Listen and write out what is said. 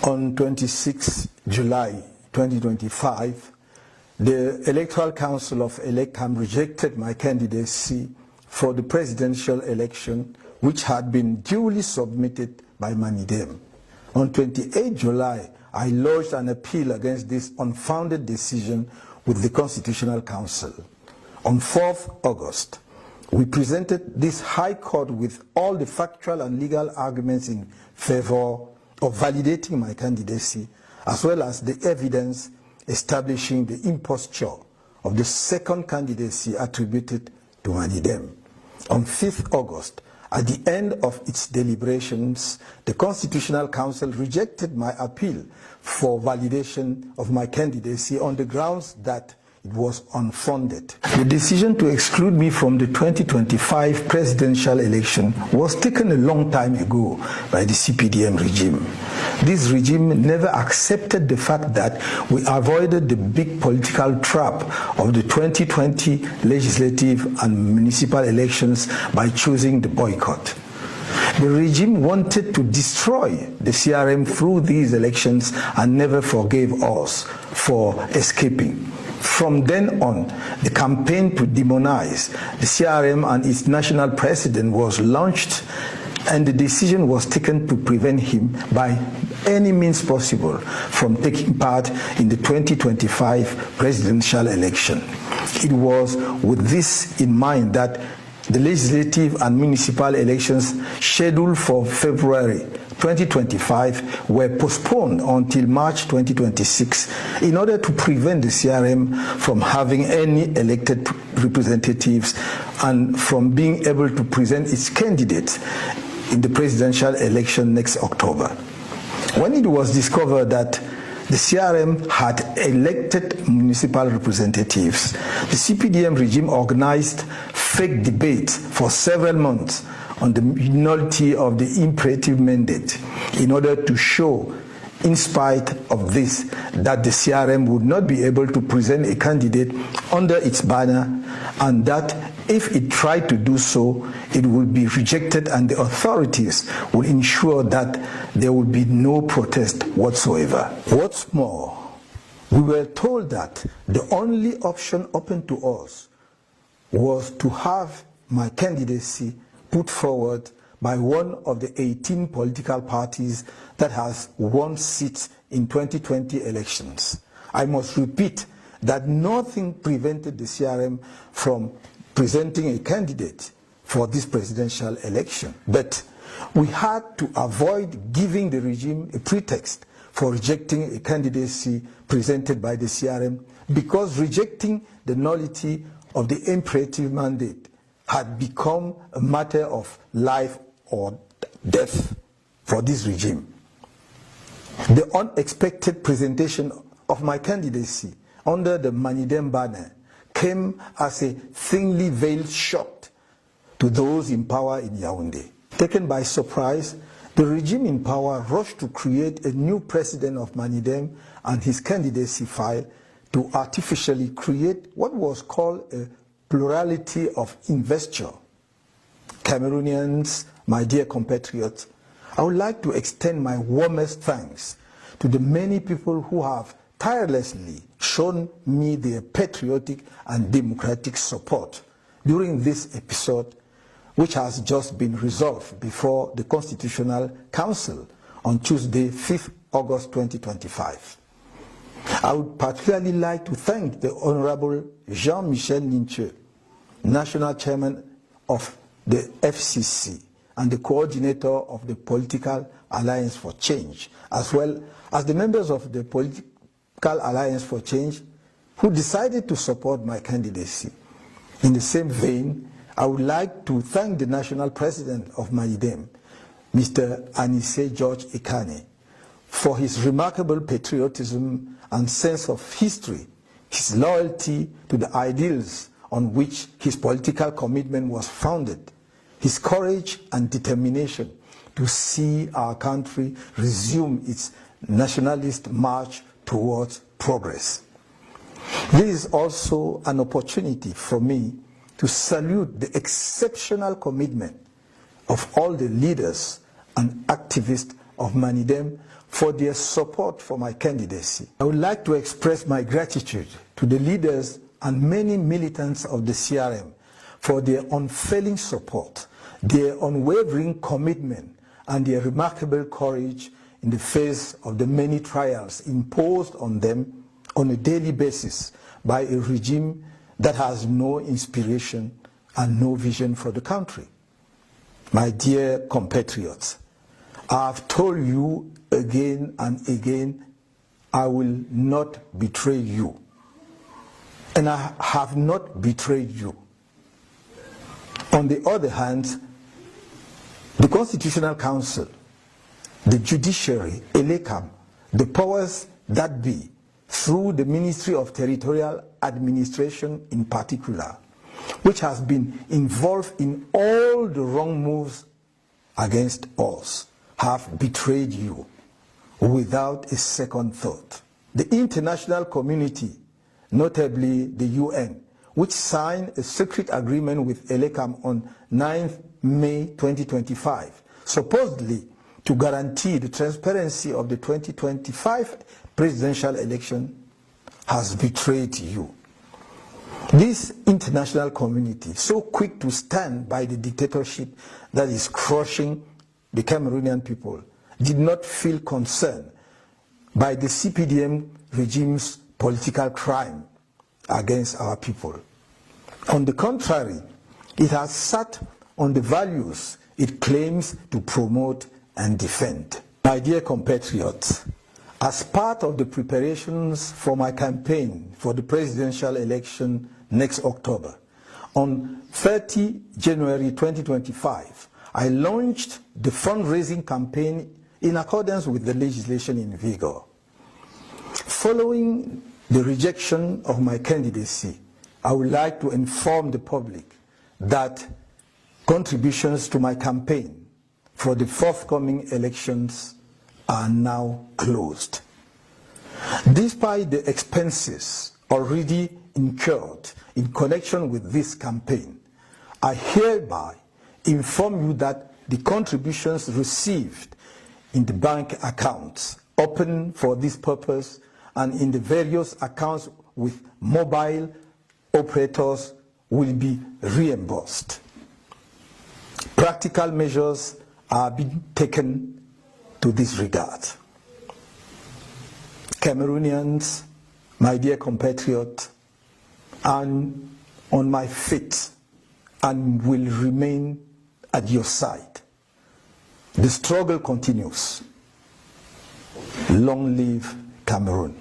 On 26 July 2025, the Electoral Council of ELECAM rejected my candidacy for the presidential election, which had been duly submitted by Manidem. On 28 July, I lodged an appeal against this unfounded decision with the Constitutional Council. On 4th August, we presented this High Court with all the factual and legal arguments in favor of validating my candidacy, as well as the evidence establishing the imposture of the second candidacy attributed to Manidem. On 5th August, at the end of its deliberations, the Constitutional Council rejected my appeal for validation of my candidacy on the grounds that it was unfounded. The decision to exclude me from the 2025 presidential election was taken a long time ago by the CPDM regime. This regime never accepted the fact that we avoided the big political trap of the 2020 legislative and municipal elections by choosing the boycott. The regime wanted to destroy the CRM through these elections and never forgave us for escaping. From then on, the campaign to demonize the CRM and its national president was launched, and the decision was taken to prevent him by any means possible from taking part in the 2025 presidential election. It was with this in mind that the legislative and municipal elections scheduled for February 2025 were postponed until March 2026 in order to prevent the CRM from having any elected representatives and from being able to present its candidates in the presidential election next October. When it was discovered that the CRM had elected municipal representatives, the CPDM regime organized fake debates for several months on the nullity of the imperative mandate in order to show, in spite of this, that the CRM would not be able to present a candidate under its banner, and that if it tried to do so, it would be rejected and the authorities would ensure that there would be no protest whatsoever. What's more, we were told that the only option open to us was to have my candidacy put forward by one of the 18 political parties that has won seats in 2020 elections. I must repeat that nothing prevented the CRM from presenting a candidate for this presidential election, but we had to avoid giving the regime a pretext for rejecting a candidacy presented by the CRM, because rejecting the nullity of the imperative mandate had become a matter of life or death for this regime. The unexpected presentation of my candidacy under the Manidem banner came as a thinly veiled shock to those in power in Yaoundé. Taken by surprise, the regime in power rushed to create a new president of Manidem and his candidacy file to artificially create what was called a plurality of investure. Cameroonians, my dear compatriots, I would like to extend my warmest thanks to the many people who have tirelessly shown me their patriotic and democratic support during this episode, which has just been resolved before the Constitutional Council on Tuesday, 5th August 2025. I would particularly like to thank the Honorable Jean-Michel Ninche, National Chairman of the FCC and the coordinator of the Political Alliance for Change, as well as the members of the Political Alliance for Change who decided to support my candidacy. In the same vein, I would like to thank the National President of Manidem, Mr. Anise George Ikane, for his remarkable patriotism and sense of history, his loyalty to the ideals on which his political commitment was founded, his courage and determination to see our country resume its nationalist march towards progress. This is also an opportunity for me to salute the exceptional commitment of all the leaders and activists of Manidem for their support for my candidacy. I would like to express my gratitude to the leaders and many militants of the CRM for their unfailing support, their unwavering commitment, and their remarkable courage in the face of the many trials imposed on them on a daily basis by a regime that has no inspiration and no vision for the country. My dear compatriots, I have told you again and again, I will not betray you. And I have not betrayed you. On the other hand, the Constitutional Council, the judiciary, ELECAM, the powers that be, through the Ministry of Territorial Administration in particular, which has been involved in all the wrong moves against us, have betrayed you without a second thought. The international community, notably the UN, which signed a secret agreement with ELECAM on 9th May 2025, supposedly to guarantee the transparency of the 2025 presidential election, has betrayed you. This international community, so quick to stand by the dictatorship that is crushing the Cameroonian people, did not feel concerned by the CPDM regime's political crime against our people. On the contrary, it has sat on the values it claims to promote and defend. My dear compatriots, as part of the preparations for my campaign for the presidential election next October, on 30 January 2025, I launched the fundraising campaign in accordance with the legislation in vigor. Following the rejection of my candidacy, I would like to inform the public that contributions to my campaign for the forthcoming elections are now closed. Despite the expenses already incurred in connection with this campaign, I hereby inform you that the contributions received in the bank accounts open for this purpose and in the various accounts with mobile operators will be reimbursed. Practical measures are being taken to this regard. Cameroonians, my dear compatriots, I'm on my feet and will remain at your side. The struggle continues. Long live Cameroon.